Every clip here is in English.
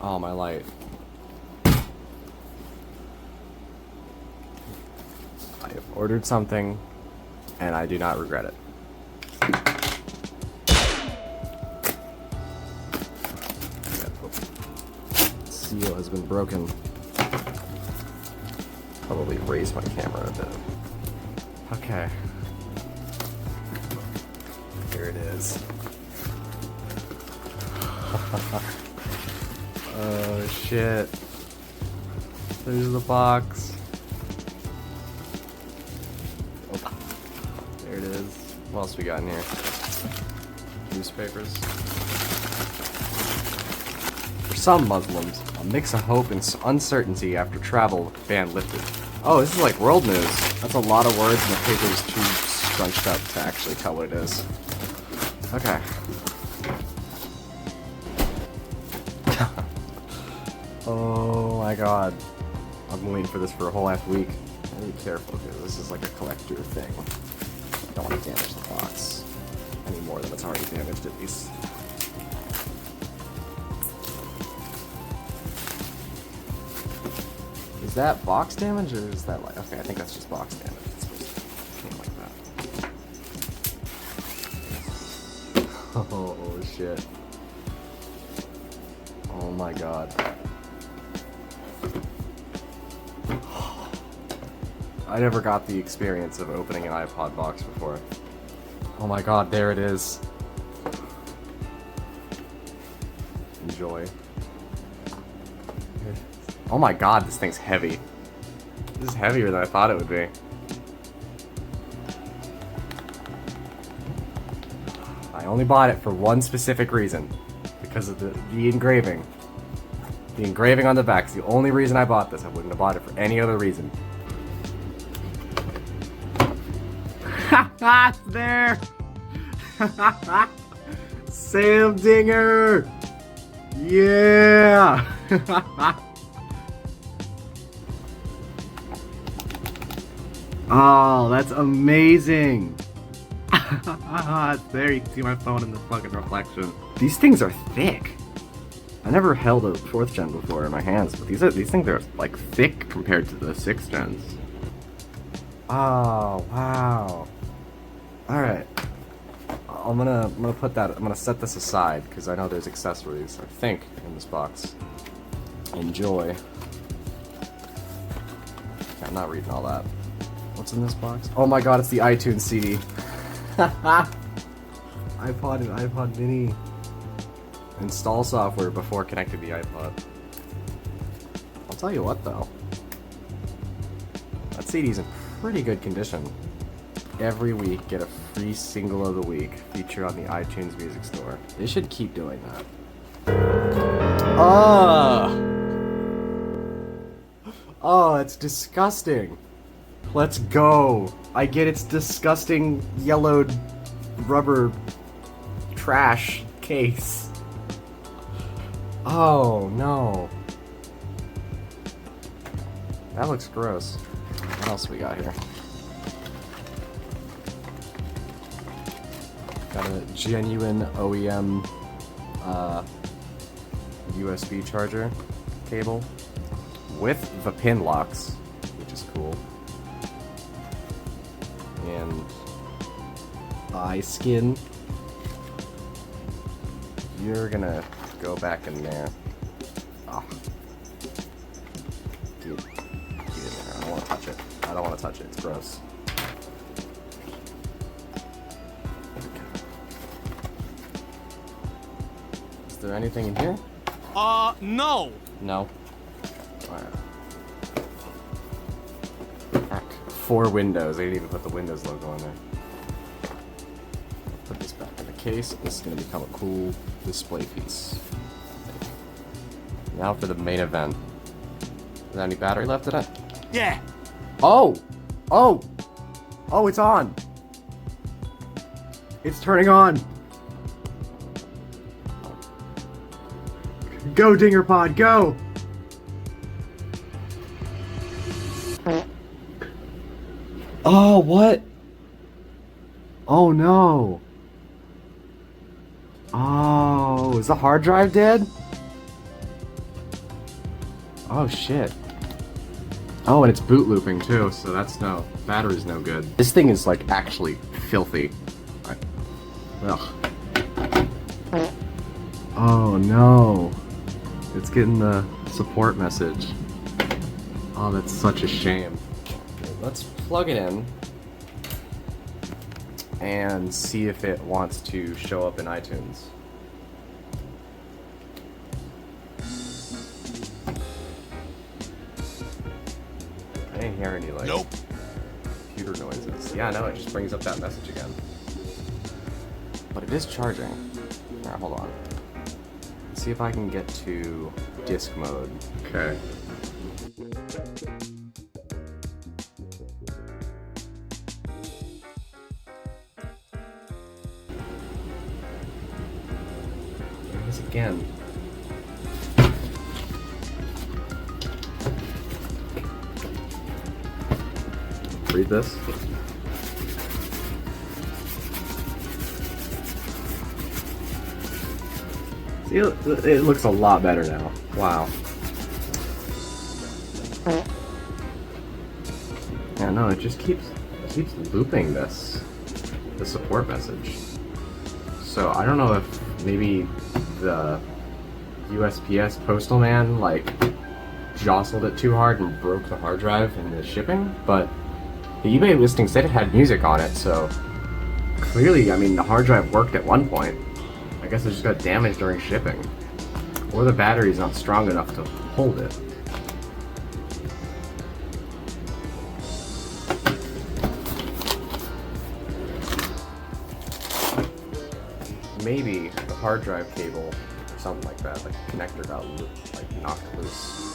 Oh, my light. I have ordered something, and I do not regret it. Seal has been broken. Probably raise my camera a bit. Okay. Here it is. Oh shit. There's the box. Oh. There it is. What else we got in here? Newspapers. For some Muslims, a mix of hope and uncertainty after travel ban lifted. Oh, this is like world news. That's a lot of words and the paper is too scrunched up to actually tell what it is. Okay. Oh my god. I've been waiting for this for a whole half week. I gotta be careful because this is like a collector thing. I don't want to damage the box any more than it's already damaged at least. Is that box damage or is that like... Okay, I think that's just box damage. It's supposed to came like that. Oh shit. Oh my god. I never got the experience of opening an iPod box before. Oh my god, there it is. Enjoy. Oh my god, this thing's heavy. This is heavier than I thought it would be. I only bought it for one specific reason. Because of the engraving. The engraving on the back is the only reason I bought this. I wouldn't have bought it for any other reason. Ha! It's there! Sam Dinger! Yeah! Oh, that's amazing! There, you can see my phone in the fucking reflection. These things are thick. I never held a 4th gen before in my hands, but these things are like thick compared to the 6th gens. Oh wow! All right, I'm gonna put that. I'm gonna set this aside because I know there's accessories. I think in this box. Enjoy. Okay, I'm not reading all that. What's in this box? Oh my god, it's the iTunes CD. iPod and iPod Mini. Install software before connecting the iPod. I'll tell you what though. That CD's in pretty good condition. Every week, get a free single of the week featured on the iTunes Music Store. They should keep doing that. Oh, it's disgusting. Let's go. I get its disgusting yellowed rubber trash case. Oh, no. That looks gross. What else we got here? Got a genuine OEM USB charger cable with the pin locks, which is cool. And eye skin. You're gonna go back in there. Oh. Get in there. I don't want to touch it. I don't want to touch it. It's gross. Is there anything in here? No. No. Alright. 4 windows. They didn't even put the Windows logo on there. Put this back in the case. This is going to become a cool display piece. Now for the main event. Is there any battery left in it? Yeah. Oh! Oh! Oh, it's on! It's turning on! Go, Dinger Pod, go! Oh, what? Oh, no. Oh, is the hard drive dead? Oh shit. Oh, and it's boot looping too, so that's no, battery's no good. This thing is like actually filthy. Ugh. Oh no. It's getting the support message. Oh, that's such a shame. Let's plug it in and see if it wants to show up in iTunes. I didn't hear any like computer noises. Yeah, no, it just brings up that message again. But it is charging. Alright, hold on. Let's see if I can get to disk mode. Okay. There it is again. Read this. See, it looks a lot better now. Wow. Yeah, no, it just keeps looping the support message. So I don't know if maybe the USPS postal man like jostled it too hard and broke the hard drive in the shipping, but the eBay listing said it had music on it, so clearly, I mean, the hard drive worked at one point. I guess it just got damaged during shipping. Or the battery's not strong enough to hold it. Maybe the hard drive cable or something like that, like the connector got like knocked loose.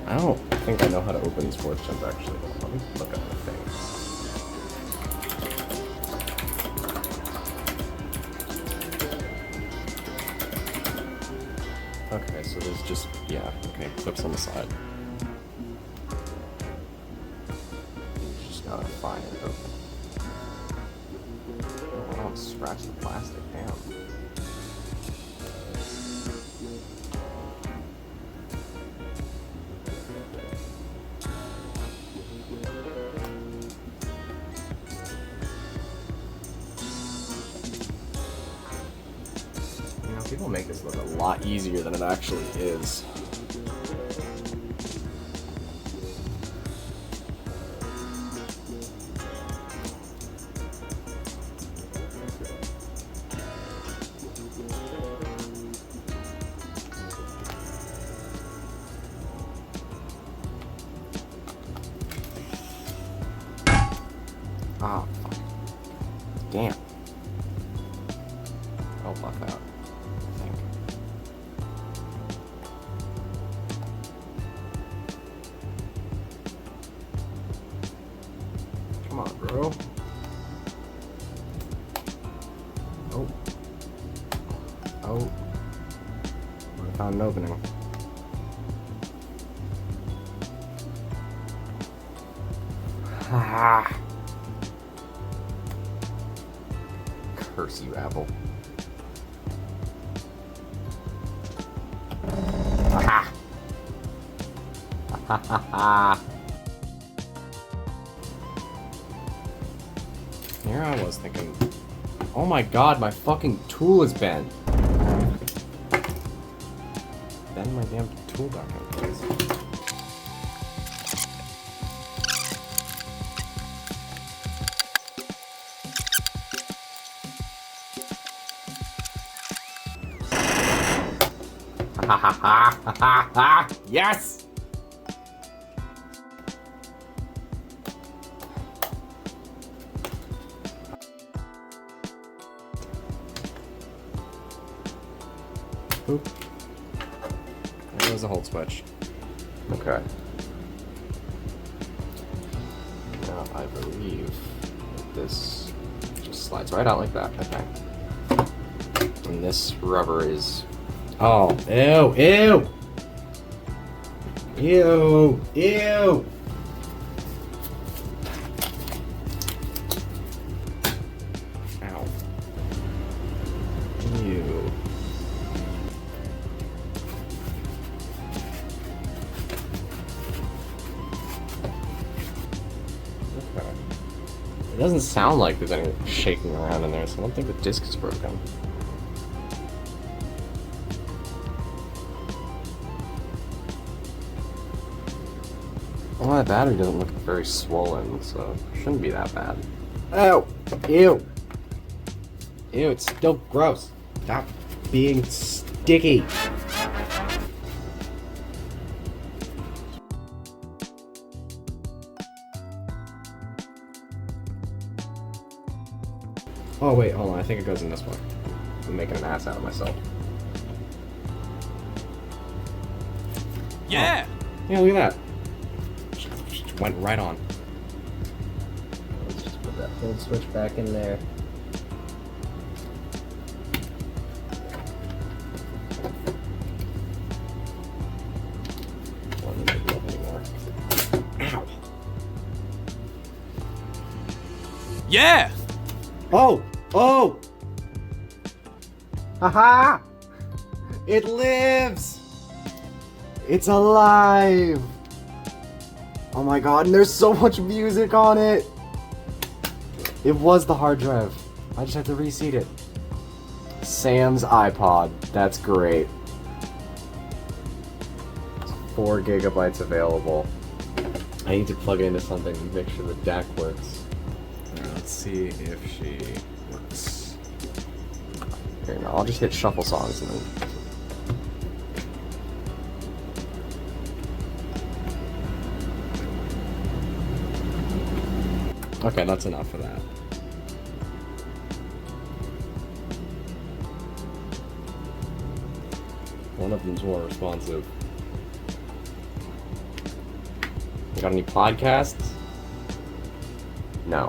I don't think I know how to open these 4th gens actually. Let me look up the thing. Okay, so there's just, yeah, okay, clips on the side. You just gotta find it open. Oh, I don't scratch the plastic, damn. People make this look a lot easier than it actually is. Ah, fuck. Damn. I'll buff out. Come on, bro. Oh. Oh. I found an opening. Ah. Curse you, Apple. Ah. Ha ha ha. Here I was thinking, oh my god, my fucking tool is bent. Bend my damn tool back in place. Ha ha ha ha ha ha! Yes! Oop. There goes the hold switch. Okay. Now I believe that this just slides right out like that, okay. And this rubber is... Oh, ew, ew! Ew, ew! Ow. doesn't sound like there's anything shaking around in there, so I don't think the disc is broken. Well, that battery doesn't look very swollen, so it shouldn't be that bad. Oh! Ew! Ew, it's still gross. Stop being sticky. Oh wait, hold on, I think it goes in this one. I'm making an ass out of myself. Yeah! Oh. Yeah, look at that. Just went right on. Let's just put that old switch back in there. Don't need to glove anymore. Ow! Yeah! Oh! Oh! Haha! It lives! It's alive! Oh my god, and there's so much music on it! It was the hard drive. I just have to reseat it. Sam's iPod. That's great. 4 gigabytes available. I need to plug it into something and make sure the DAC works. Let's see if she works. Here, no, I'll just hit shuffle songs and then. Okay, that's enough for that. One of them's more responsive. You got any podcasts? No.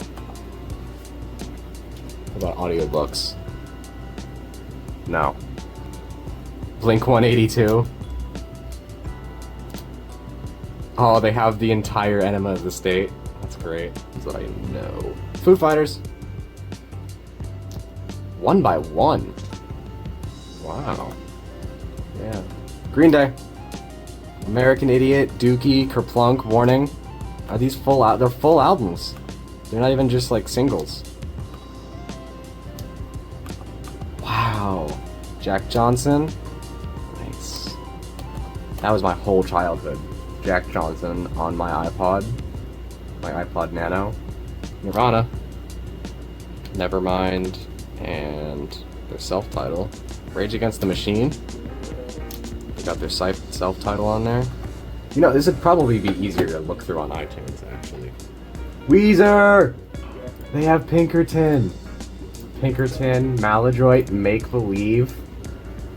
How about audiobooks? No. Blink 182? Oh, they have the entire Enema of the State. That's great. That's what I know. Foo Fighters. 1 by 1. Wow. Yeah. Green Day. American Idiot, Dookie, Kerplunk, Warning. Are these full out? They're full albums. They're not even just like singles. Wow. Jack Johnson. Nice. That was my whole childhood. Jack Johnson on my iPod. My iPod Nano. Nirvana. Nevermind. And their self-title. Rage Against the Machine. They got their self-title on there. You know, this would probably be easier to look through on iTunes, actually. Weezer! They have Pinkerton. Pinkerton, Maladroit, Make Believe.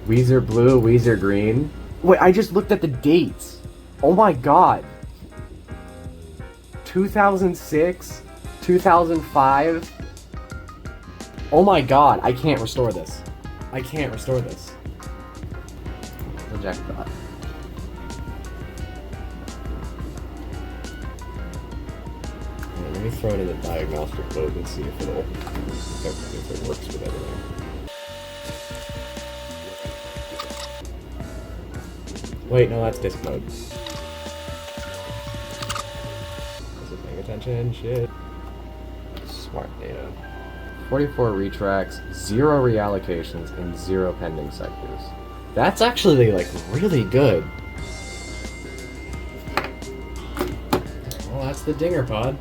Weezer Blue, Weezer Green. Wait, I just looked at the dates. Oh my god. 2006? 2005? Oh my god, I can't restore this. I can't restore this. Reject that. Let me throw it in the diagnostic mode and see if it works with everything. Wait, no, that's disc mode. Wasn't paying attention, shit. Smart data. 44 retracts, 0 reallocations, and 0 pending sectors. That's actually, like, really good. Well, that's the Dinger Pod.